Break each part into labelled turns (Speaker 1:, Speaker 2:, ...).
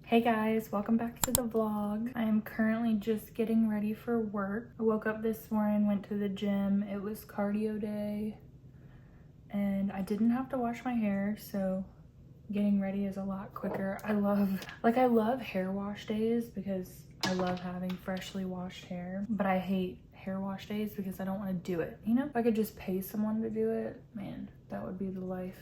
Speaker 1: Hey guys, welcome back to the vlog. I am currently just getting ready for work. I woke up this morning, went to the gym. It was cardio day and I didn't have to wash my hair, so getting ready is a lot quicker. I love hair wash days because I love having freshly washed hair, but I hate hair wash days because I don't want to do it, you know? If I could just pay someone to do it, man, that would be the life.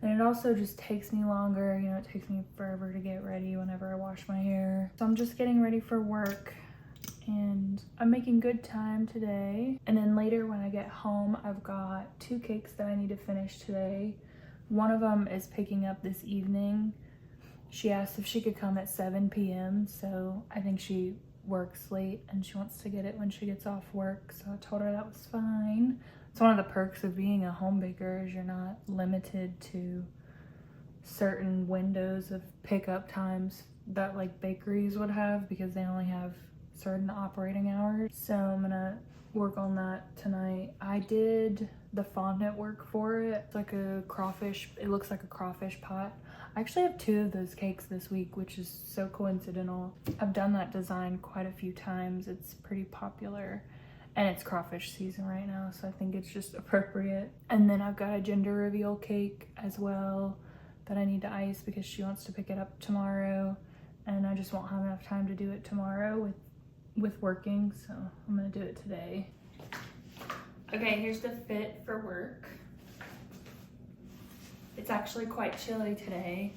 Speaker 1: And it also just takes me longer, you know, it takes me forever to get ready whenever I wash my hair. So I'm just getting ready for work and I'm making good time today. And then later when I get home, I've got 2 cakes that I need to finish today. One of them is picking up this evening. She asked if she could come at 7 p.m. So I think she works late and she wants to get it when she gets off work. So I told her that was fine. It's one of the perks of being a home baker is you're not limited to certain windows of pickup times that like bakeries would have because they only have certain operating hours. So I'm gonna work on that tonight. I did the fondant work for it. It's like a crawfish, it looks like a crawfish pot. I actually have 2 of those cakes this week, which is so coincidental. I've done that design quite a few times. It's pretty popular. And it's crawfish season right now, so I think it's just appropriate. And then I've got a gender reveal cake as well that I need to ice because she wants to pick it up tomorrow. And I just won't have enough time to do it tomorrow with working, so I'm gonna do it today. Okay, here's the fit for work. It's actually quite chilly today.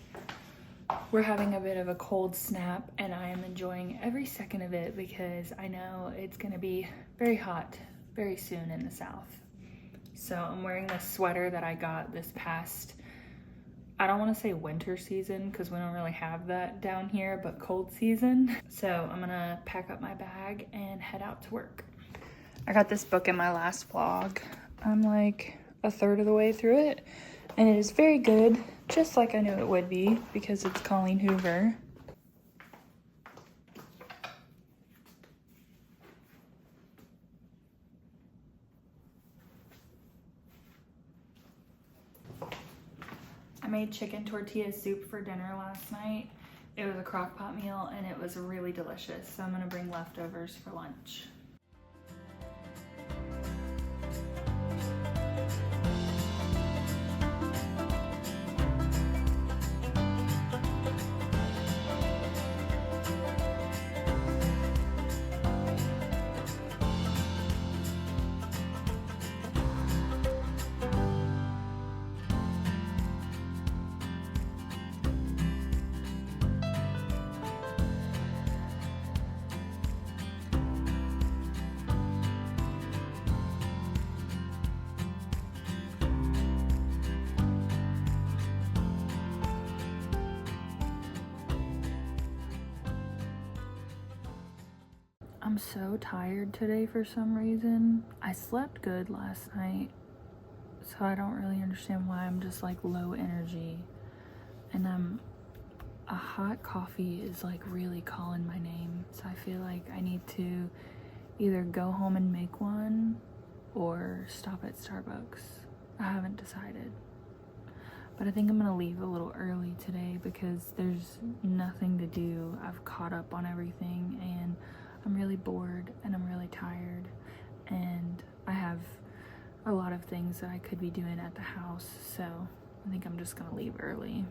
Speaker 1: We're having a bit of a cold snap and I am enjoying every second of it because I know it's gonna be very hot very soon in the south. So I'm wearing this sweater that I got this past, I don't want to say winter season because we don't really have that down here, but cold season. So I'm gonna pack up my bag and head out to work. I got this book in my last vlog. I'm like a third of the way through it. And it is very good, just like I knew it would be, because it's Colleen Hoover. I made chicken tortilla soup for dinner last night. It was a crock pot meal and it was really delicious, so I'm gonna bring leftovers for lunch. I'm so tired today for some reason. I slept good last night, so I don't really understand why I'm just like low energy. And a hot coffee is like really calling my name. So I feel like I need to either go home and make one or stop at Starbucks. I haven't decided. But I think I'm gonna leave a little early today because there's nothing to do. I've caught up on everything and I'm really bored and I'm really tired and I have a lot of things that I could be doing at the house, so I think I'm just gonna leave early.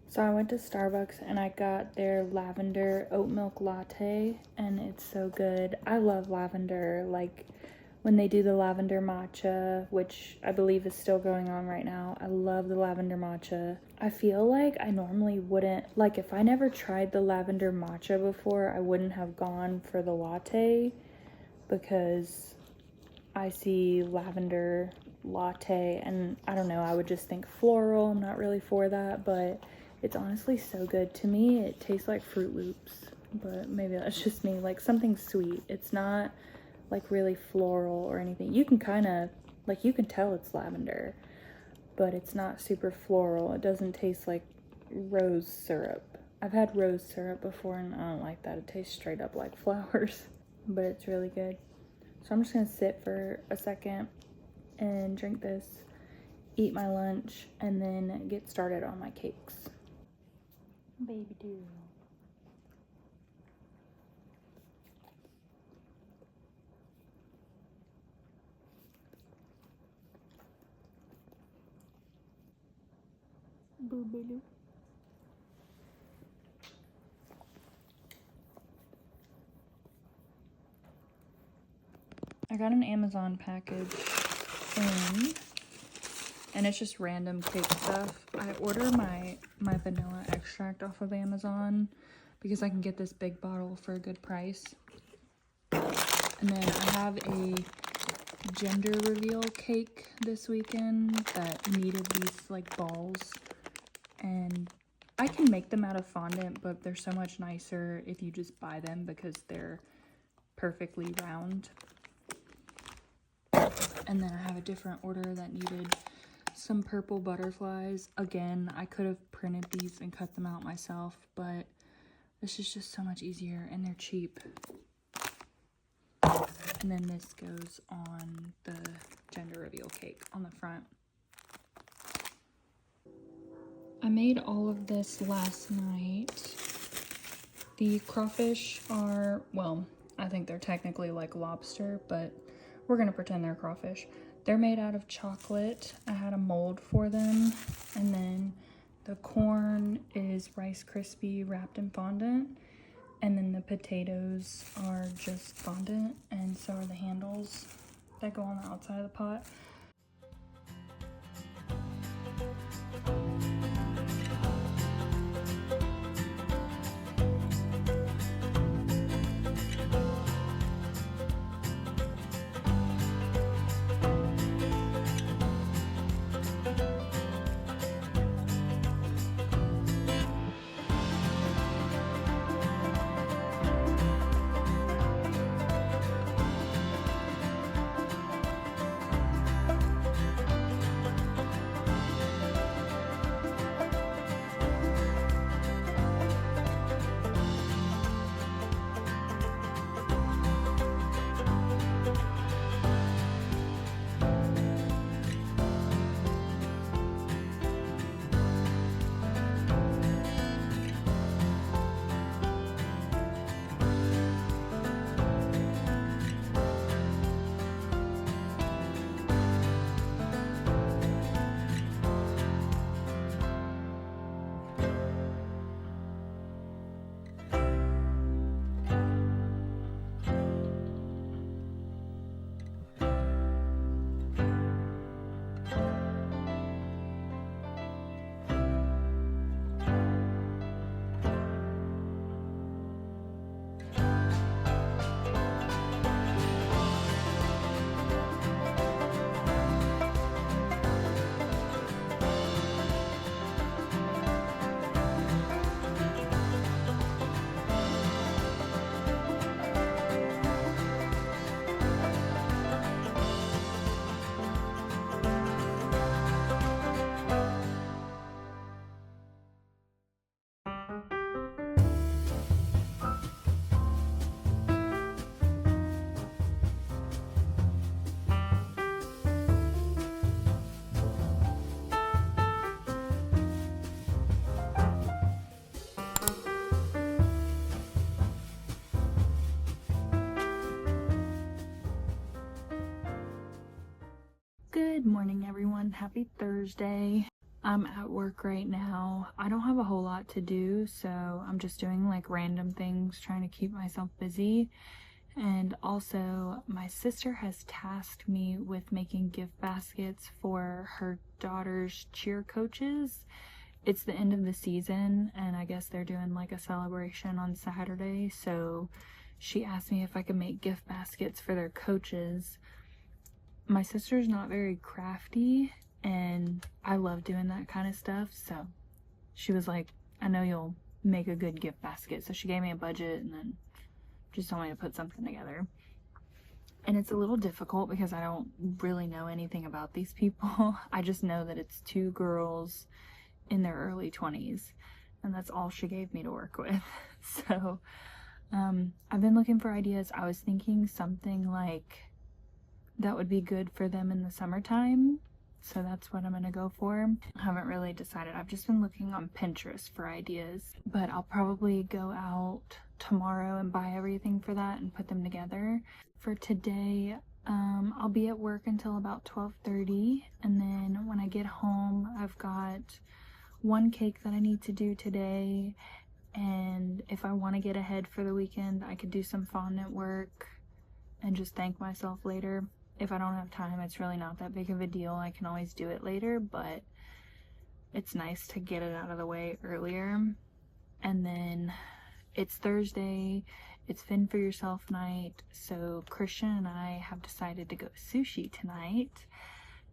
Speaker 1: So I went to Starbucks and I got their lavender oat milk latte and it's so good. I love lavender, like when they do the lavender matcha, which I believe is still going on right now. I love the lavender matcha. I feel like I normally wouldn't, like if I never tried the lavender matcha before, I wouldn't have gone for the latte because I see lavender latte and I don't know, I would just think floral. I'm not really for that, but it's honestly so good. To me, it tastes like Fruit Loops, but maybe that's just me, like something sweet. It's not like really floral or anything. You can kind of, like you can tell it's lavender, but it's not super floral. It doesn't taste like rose syrup I've had rose syrup before and I don't like that. It tastes straight up like flowers, but it's really good. So I'm just gonna sit for a second and drink this, eat my lunch, and then get started on my cakes. Baby do. Boo-boo-doo. I got an Amazon package in, and it's just random cake stuff. I order my vanilla extract off of Amazon because I can get this big bottle for a good price. And then I have a gender reveal cake this weekend that needed these like balls, and I can make them out of fondant, but they're so much nicer if you just buy them because they're perfectly round. And then I have a different order that needed some purple butterflies. Again, I could have printed these and cut them out myself, but this is just so much easier and they're cheap. And then this goes on the gender reveal cake on the front. I made all of this last night. The crawfish are, well, I think they're technically like lobster, but we're gonna pretend they're crawfish. They're made out of chocolate. I had a mold for them. And then the corn is Rice Krispie wrapped in fondant. And then the potatoes are just fondant, and so are the handles that go on the outside of the pot. Good morning, everyone. Happy Thursday. I'm at work right now. I don't have a whole lot to do, so I'm just doing like random things, trying to keep myself busy. And also, my sister has tasked me with making gift baskets for her daughter's cheer coaches. It's the end of the season, and I guess they're doing like a celebration on Saturday, so she asked me if I could make gift baskets for their coaches. My sister's not very crafty, and I love doing that kind of stuff, so she was like, I know you'll make a good gift basket. So she gave me a budget and then just told me to put something together. And it's a little difficult because I don't really know anything about these people. I just know that it's two girls in their early 20s. and that's all she gave me to work with. So I've been looking for ideas. I was thinking something like that would be good for them in the summertime, so that's what I'm gonna go for. I haven't really decided. I've just been looking on Pinterest for ideas, but I'll probably go out tomorrow and buy everything for that and put them together. For today, I'll be at work until about 12:30, and then when I get home, I've got one cake that I need to do today, and if I want to get ahead for the weekend, I could do some fondant work and just thank myself later. If I don't have time, it's really not that big of a deal. I can always do it later, but it's nice to get it out of the way earlier. And then it's Thursday, it's Fend for Yourself night, so Christian and I have decided to go sushi tonight.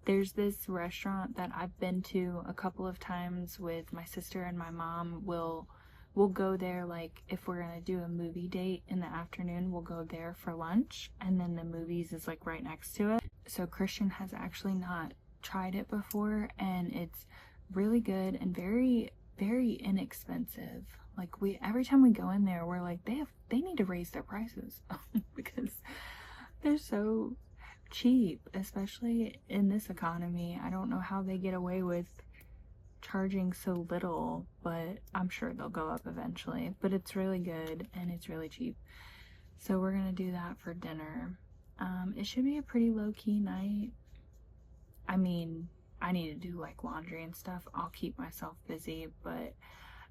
Speaker 1: There's this restaurant that I've been to a couple of times with my sister and my mom. We'll go there, like if we're gonna do a movie date in the afternoon, we'll go there for lunch, and then the movies is like right next to it. So Christian has actually not tried it before, and it's really good and very, very inexpensive. Like every time we go in there, we're like, they need to raise their prices because they're so cheap, especially in this economy. I don't know how they get away with charging so little, but I'm sure they'll go up eventually. But it's really good and it's really cheap, so we're gonna do that for dinner. It should be a pretty low-key night. I mean, I need to do like laundry and stuff. I'll keep myself busy, but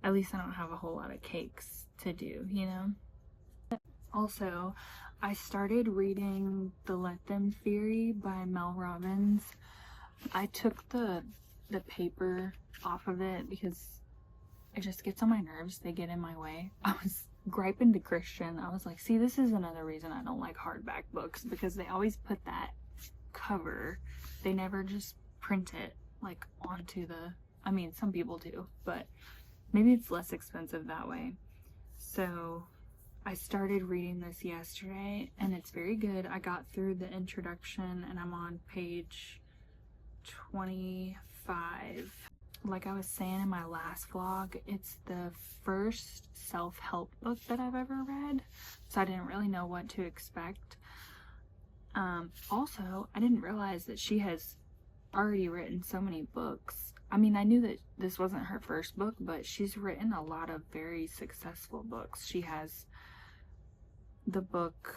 Speaker 1: at least I don't have a whole lot of cakes to do, you know? Also, I started reading The Let Them Theory by Mel Robbins. I took the paper off of it because it just gets on my nerves. They get in my way. I was griping to Christian. I was like, see, this is another reason I don't like hardback books, because they always put that cover. They never just print it like onto the, I mean, some people do, but maybe it's less expensive that way. So I started reading this yesterday and it's very good. I got through the introduction and I'm on page 25. Like I was saying in my last vlog, it's the first self-help book that I've ever read, so I didn't really know what to expect. Also, I didn't realize that she has already written so many books. I mean, I knew that this wasn't her first book, but she's written a lot of very successful books. She has the book,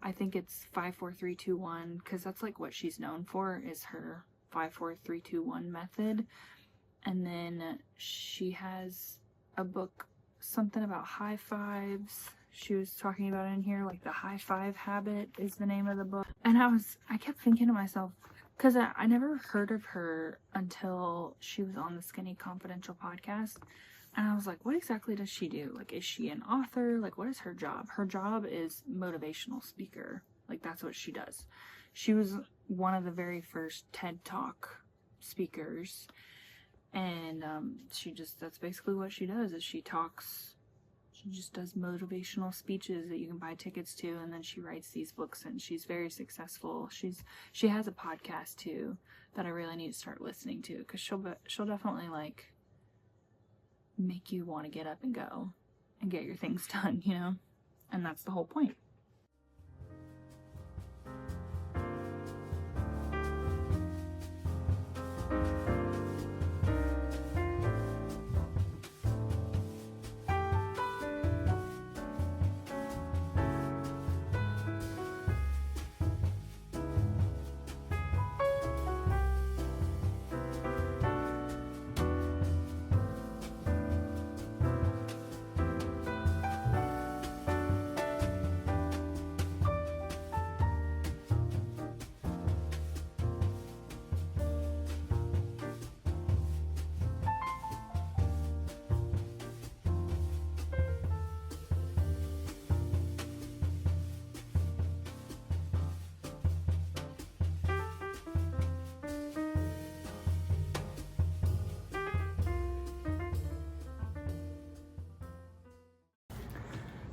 Speaker 1: I think it's 5-4-3-2-1, because that's like what she's known for, is her 5-4-3-2-1 method. And then she has a book, something about high fives. She was talking about in here, like the high five habit is the name of the book. And I kept thinking to myself, because I never heard of her until she was on the Skinny Confidential podcast. And I was like, what exactly does she do? Like, is she an author? Like, what is her job? Her job is motivational speaker. Like, that's what she does. She was one of the very first TED Talk speakers. And that's basically what she does, is she just does motivational speeches that you can buy tickets to, and then she writes these books, and she's very successful. She has a podcast too that I really need to start listening to, because she'll definitely like make you want to get up and go and get your things done, you know? And that's the whole point.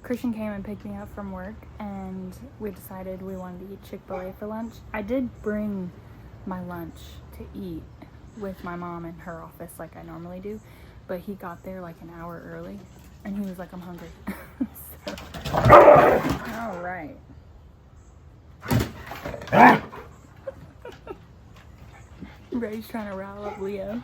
Speaker 1: Christian came and picked me up from work, and we decided we wanted to eat Chick-fil-A for lunch. I did bring my lunch to eat with my mom in her office like I normally do, but he got there like an hour early and he was like, I'm hungry. So. All right. Ray's trying to rile up Leo.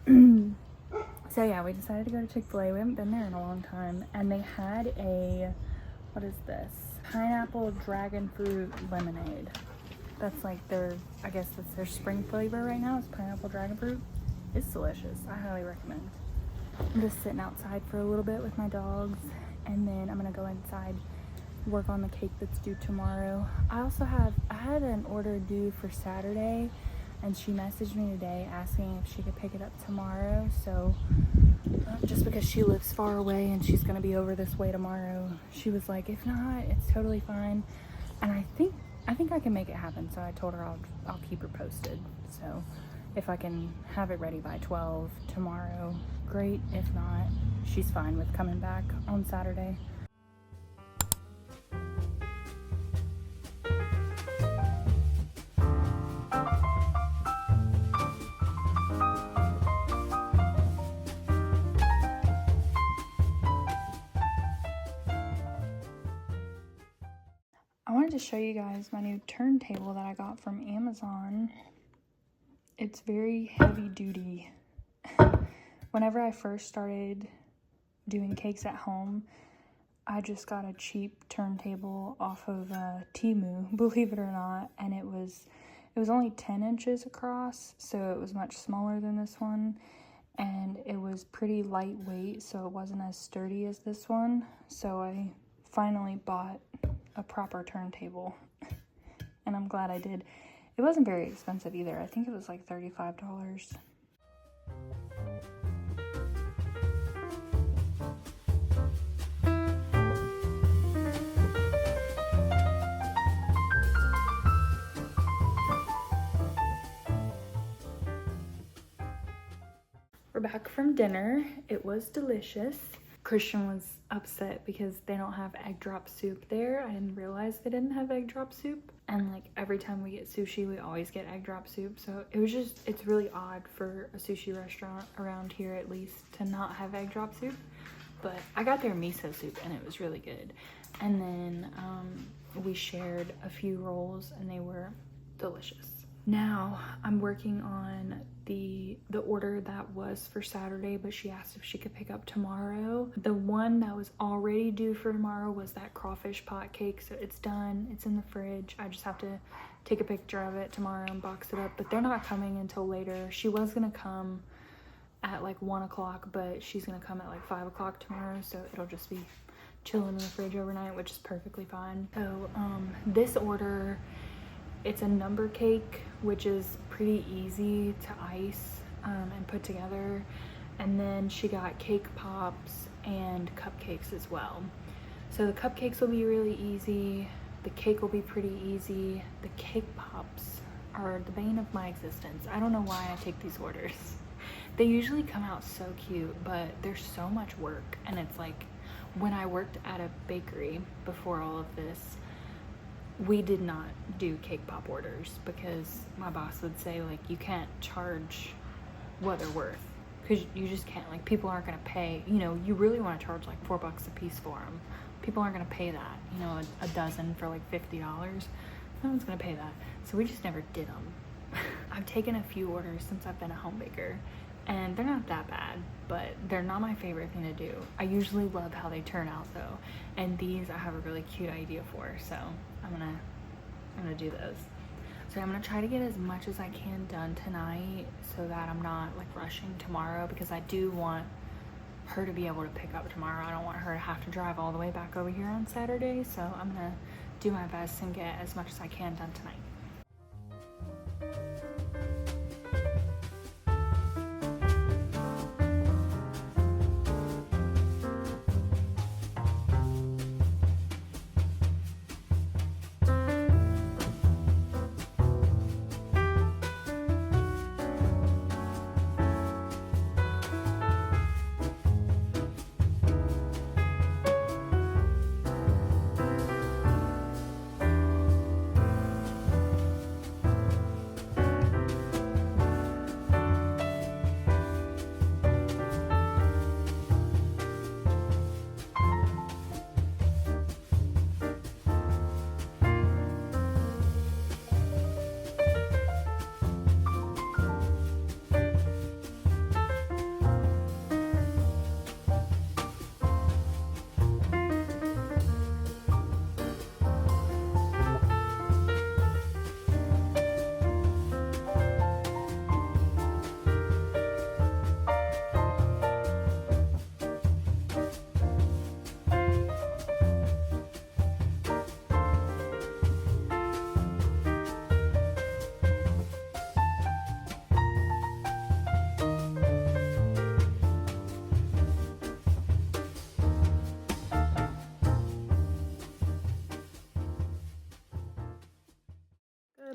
Speaker 1: So yeah, we decided to go to Chick-fil-A. We haven't been there in a long time. And they had a, what is this? Pineapple dragon fruit lemonade. That's like their, I guess that's their spring flavor right now. It's pineapple dragon fruit. It's delicious. I highly recommend. I'm just sitting outside for a little bit with my dogs. And then I'm gonna go inside, work on the cake that's due tomorrow. I had an order due for Saturday. And she messaged me today asking if she could pick it up tomorrow. So just because she lives far away and she's going to be over this way tomorrow, she was like, if not, it's totally fine. And I think I can make it happen. So I told her I'll keep her posted. So if I can have it ready by 12 tomorrow, great. If not, she's fine with coming back on Saturday. I wanted to show you guys my new turntable that I got from Amazon. It's very heavy duty. Whenever I first started doing cakes at home, I just got a cheap turntable off of Temu, believe it or not, and it was only 10 inches across, so it was much smaller than this one, and it was pretty lightweight, so it wasn't as sturdy as this one. So I finally bought a proper turntable, and I'm glad I did. It wasn't very expensive either. I think it was like $35. We're back from dinner. It was delicious. Christian was upset because they don't have egg drop soup there. I didn't realize they didn't have egg drop soup. And like every time we get sushi, we always get egg drop soup. So it's really odd for a sushi restaurant around here at least to not have egg drop soup. But I got their miso soup and it was really good. And then we shared a few rolls and they were delicious. Now I'm working on the order that was for Saturday, but she asked if she could pick up tomorrow. The one that was already due for tomorrow was that crawfish pot cake, so it's done. It's in the fridge. I just have to take a picture of it tomorrow and box it up, but they're not coming until later. She was gonna come at like 1 o'clock, but she's gonna come at like 5 o'clock tomorrow, so it'll just be chilling in the fridge overnight, which is perfectly fine. So this order, it's a number cake, which is pretty easy to ice and put together. And then she got cake pops and cupcakes as well. So the cupcakes will be really easy. The cake will be pretty easy. The cake pops are the bane of my existence. I don't know why I take these orders. They usually come out so cute, but there's so much work. And it's like, when I worked at a bakery before all of this, we did not do cake pop orders because my boss would say, like, you can't charge what they're worth because you just can't. Like, people aren't gonna pay, you know, you really want to charge like $4 a piece for them. People aren't gonna pay that, you know, a dozen for like $50. No one's gonna pay that. So we just never did them. I've taken a few orders since I've been a home baker and they're not that bad, but they're not my favorite thing to do. I usually love how they turn out though, and these I have a really cute idea for, so I'm gonna do those. So I'm gonna try to get as much as I can done tonight so that I'm not like rushing tomorrow, because I do want her to be able to pick up tomorrow. I don't want her to have to drive all the way back over here on Saturday, so I'm gonna do my best and get as much as I can done tonight.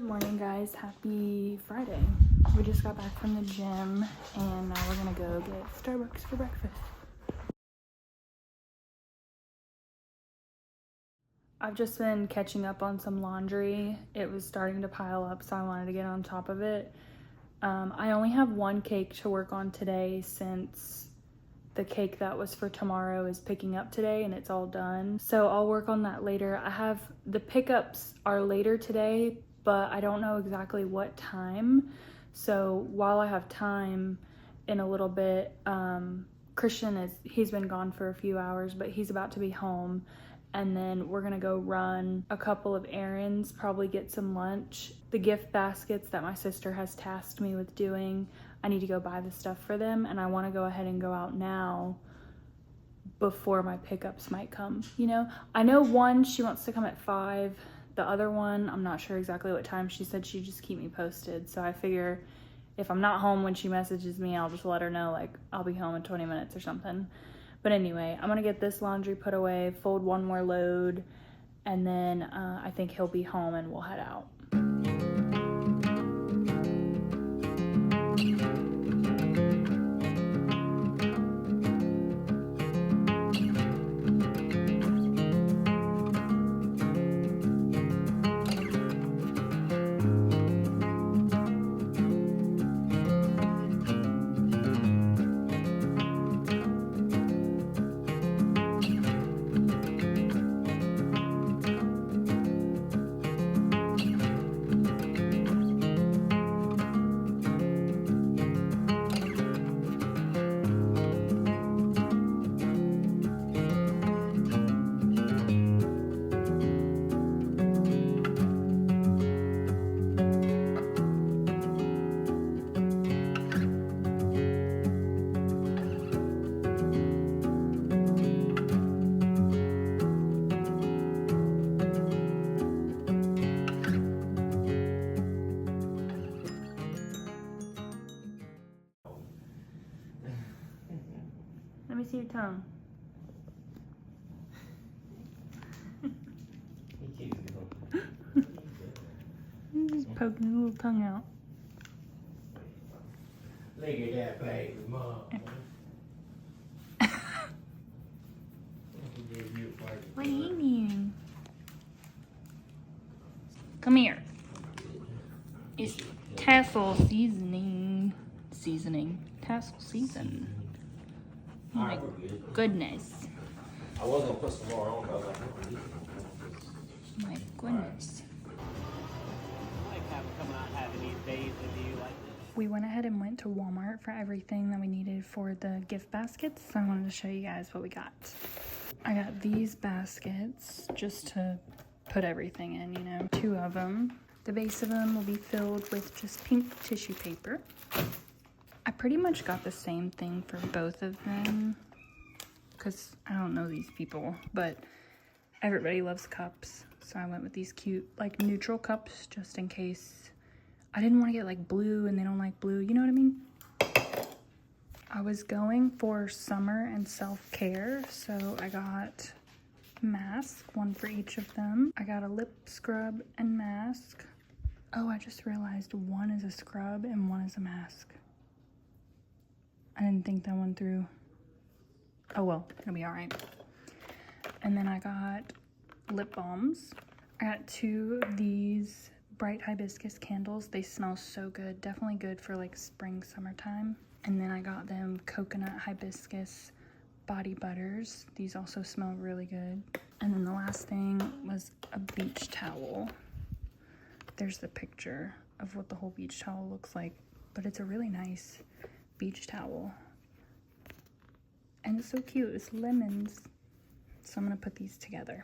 Speaker 1: morning, guys. Happy Friday. We just got back from the gym and now we're gonna go get Starbucks for breakfast. I've just been catching up on some laundry. It was starting to pile up, so I wanted to get on top of it. I only have one cake to work on today since the cake that was for tomorrow is picking up today and it's all done. So I'll work on that later. The pickups are later today, but I don't know exactly what time. So while I have time in a little bit, Christian he's been gone for a few hours, but he's about to be home. And then we're gonna go run a couple of errands, probably get some lunch. The gift baskets that my sister has tasked me with doing, I need to go buy the stuff for them, and I wanna go ahead and go out now before my pickups might come, you know? I know one, she wants to come at 5. The other one, I'm not sure exactly what time. She said she'd just keep me posted. So I figure if I'm not home when she messages me, I'll just let her know, like, I'll be home in 20 minutes or something. But anyway, I'm gonna get this laundry put away, fold one more load, and then I think he'll be home and we'll head out. Let me see your tongue. He's just poking his little tongue out.
Speaker 2: Look at that baby mom.
Speaker 1: What are you eating? Come here. It's tassel seasoning. Tassel season. Oh my goodness.
Speaker 2: I was gonna put some more on, but I was like,
Speaker 1: My goodness.
Speaker 2: I like coming out having these days with you like this.
Speaker 1: We went ahead and went to Walmart for everything that we needed for the gift baskets. So I wanted to show you guys what we got. I got these baskets just to put everything in, you know, 2 of them. The base of them will be filled with just pink tissue paper. I pretty much got the same thing for both of them because I don't know these people, but everybody loves cups. So I went with these cute, like, neutral cups just in case. I didn't want to get, like, blue and they don't like blue. You know what I mean? I was going for summer and self-care, so I got mask, one for each of them. I got a lip scrub and mask. Oh, I just realized one is a scrub and one is a mask. I didn't think that one through. Oh well, it'll be all right. And then I got lip balms. I got 2 of these bright hibiscus candles. They smell so good. Definitely good for like spring, summertime. And then I got them coconut hibiscus body butters. These also smell really good. And then the last thing was a beach towel. There's the picture of what the whole beach towel looks like, but it's a really nice beach towel. And it's so cute, it's lemons. So I'm gonna put these together.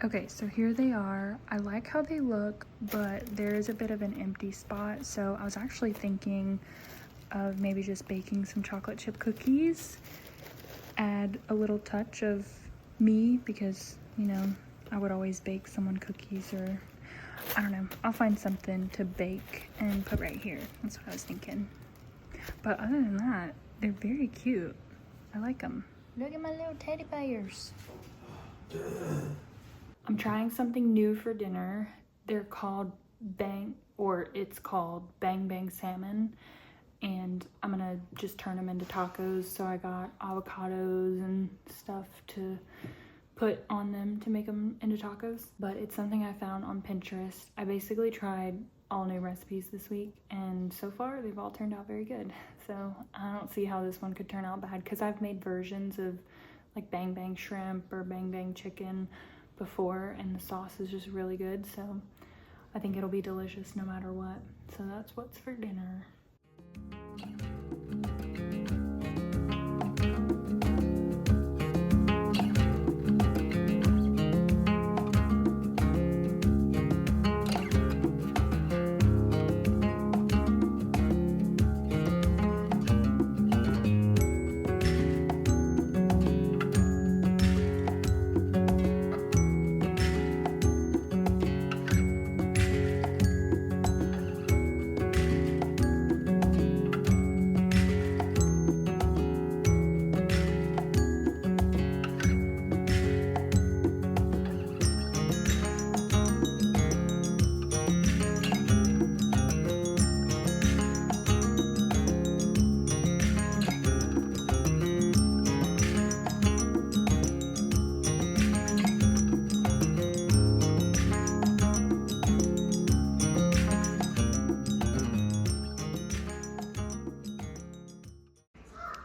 Speaker 1: Okay, so here they are. I like how they look, but there is a bit of an empty spot. So I was actually thinking of maybe just baking some chocolate chip cookies. Add a little touch of me because, you know, I would always bake someone cookies, or I don't know. I'll find something to bake and put right here. That's what I was thinking. But other than that, they're very cute. I like them. Look at my little teddy bears. I'm trying something new for dinner. They're called it's called Bang Bang Salmon. And I'm gonna just turn them into tacos. So I got avocados and stuff to put on them to make them into tacos. But it's something I found on Pinterest. I basically tried all new recipes this week, and so far they've all turned out very good. So I don't see how this one could turn out bad, because I've made versions of like Bang Bang shrimp or Bang Bang chicken before, and the sauce is just really good. So I think it'll be delicious no matter what. So that's what's for dinner.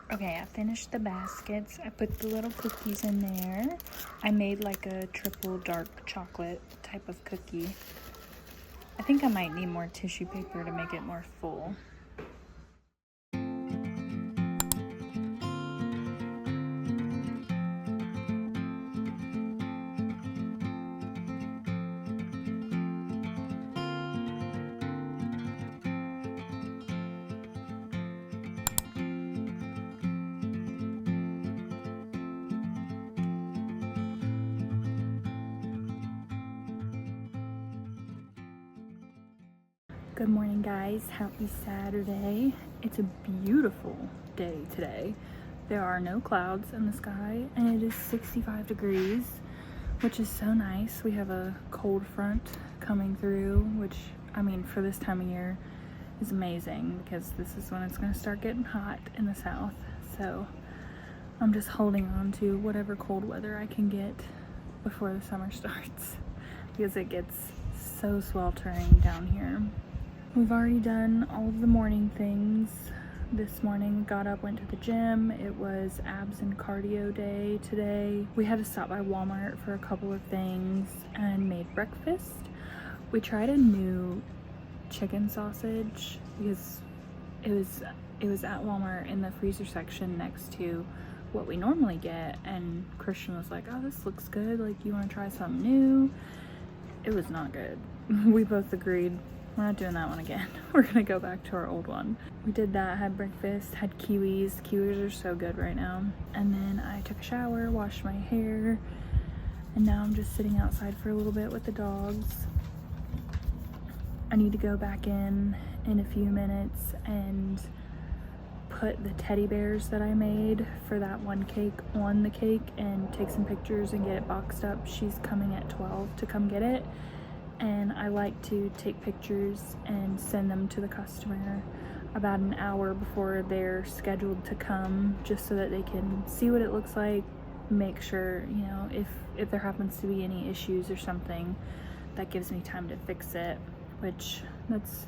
Speaker 1: Okay, I finished the baskets. I put the little cookies in there. I made like a triple dark chocolate type of cookie. I think I might need more tissue paper to make it more full. Good morning, guys. Happy Saturday. It's a beautiful day today. There are no clouds in the sky, and it is 65 degrees, which is so nice. We have a cold front coming through, which, I mean, for this time of year is amazing, because this is when it's going to start getting hot in the south. So I'm just holding on to whatever cold weather I can get before the summer starts, because it gets so sweltering down here. We've already done all of the morning things. This morning, got up, went to the gym. It was abs and cardio day today. We had to stop by Walmart for a couple of things and made breakfast. We tried a new chicken sausage because it was at Walmart in the freezer section next to what we normally get, and Christian was like, "Oh, this looks good. Like, you want to try something new?" It was not good. We both agreed, we're not doing that one again. We're gonna go back to our old one. We did that, had breakfast, had kiwis. Kiwis are so good right now. And then I took a shower, washed my hair, and now I'm just sitting outside for a little bit with the dogs. I need to go back in a few minutes and put the teddy bears that I made for that one cake on the cake and take some pictures and get it boxed up. She's coming at 12 to come get it. And I like to take pictures and send them to the customer about an hour before they're scheduled to come, just so that they can see what it looks like, make sure, you know, if there happens to be any issues or something, that gives me time to fix it, which that's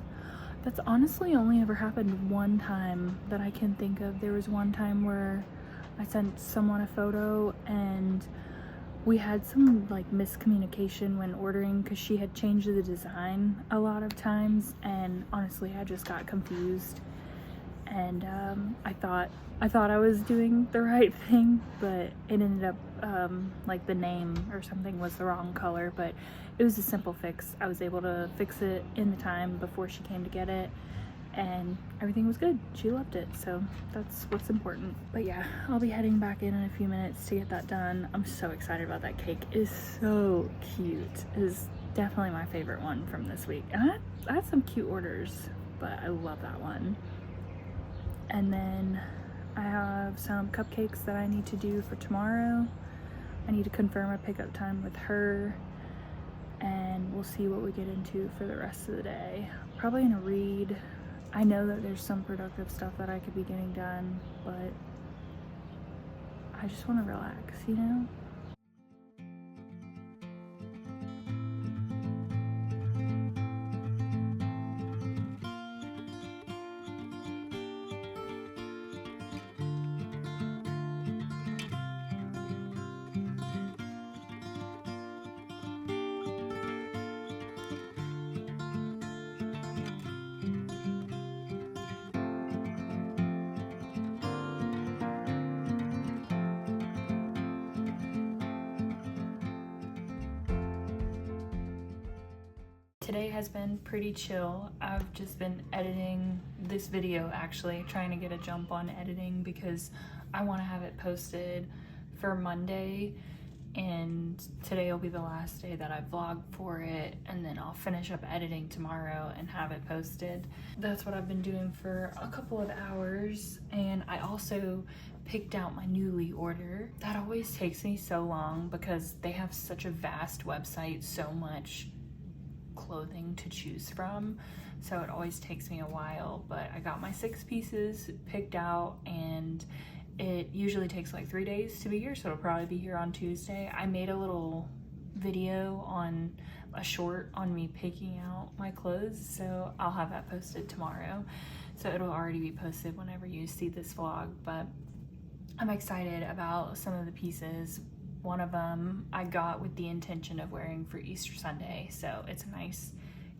Speaker 1: honestly only ever happened one time that I can think of. There was one time where I sent someone a photo and we had some like miscommunication when ordering, because she had changed the design a lot of times, and honestly I just got confused, and I thought I was doing the right thing, but it ended up like the name or something was the wrong color. But it was a simple fix. I was able to fix it in the time before she came to get it, and everything was good. She loved it, so that's what's important. But yeah, I'll be heading back in a few minutes to get that done. I'm so excited about that cake. It is so cute. It is definitely my favorite one from this week. And I had some cute orders, but I love that one. And then I have some cupcakes that I need to do for tomorrow. I need to confirm a pickup time with her, and we'll see what we get into for the rest of the day. Probably gonna read. I know that there's some productive stuff that I could be getting done, but I just want to relax, you know? Today has been pretty chill. I've just been editing this video, actually, trying to get a jump on editing because I want to have it posted for Monday, and today will be the last day that I vlog for it, and then I'll finish up editing tomorrow and have it posted. That's what I've been doing for a couple of hours, and I also picked out my Newly order. That always takes me so long because they have such a vast website, so much clothing to choose from, so it always takes me a while. But I got my 6 pieces picked out, and it usually takes like 3 days to be here, so it'll probably be here on Tuesday. I made a little video on a short on me picking out my clothes, so I'll have that posted tomorrow, so it'll already be posted whenever you see this vlog. But I'm excited about some of the pieces. One of them I got with the intention of wearing for Easter Sunday, so it's a nice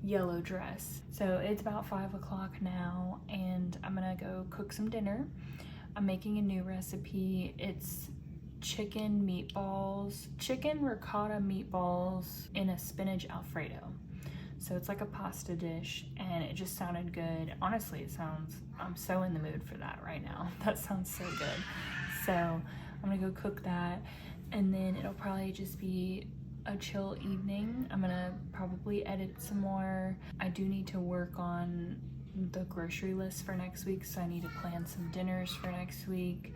Speaker 1: yellow dress. So it's about 5 o'clock now, and I'm gonna go cook some dinner. I'm making a new recipe. It's chicken ricotta meatballs in a spinach Alfredo. So it's like a pasta dish, and it just sounded good. Honestly, I'm so in the mood for that right now. That sounds so good. So I'm gonna go cook that, and then it'll probably just be a chill evening. I'm gonna probably edit some more. I do need to work on the grocery list for next week, so I need to plan some dinners for next week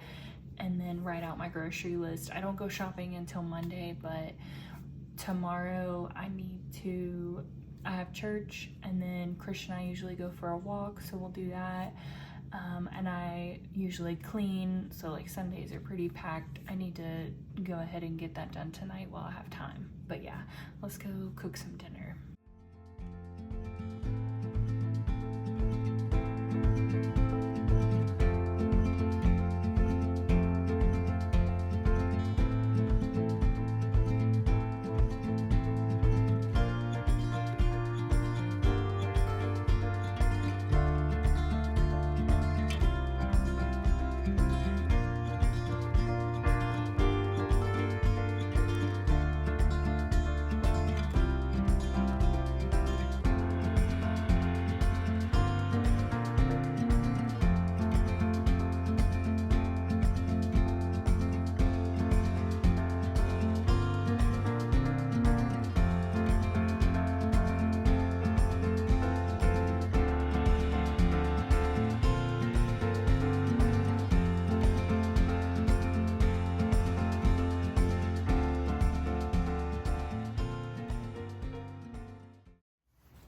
Speaker 1: and then write out my grocery list. I don't go shopping until Monday, but tomorrow I have church, and then Christian and I usually go for a walk, so we'll do that. And I usually clean, so like Sundays are pretty packed. I need to go ahead and get that done tonight while I have time. But yeah, let's go cook some dinner.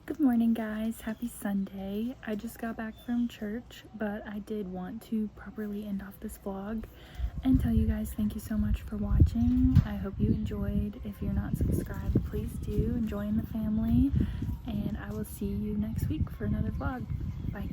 Speaker 1: Good morning, guys. Happy Sunday. I just got back from church, but I did want to properly end off this vlog and tell you guys thank you so much for watching. I hope you enjoyed. If you're not subscribed, please do. Join the family, and I will see you next week for another vlog. Bye.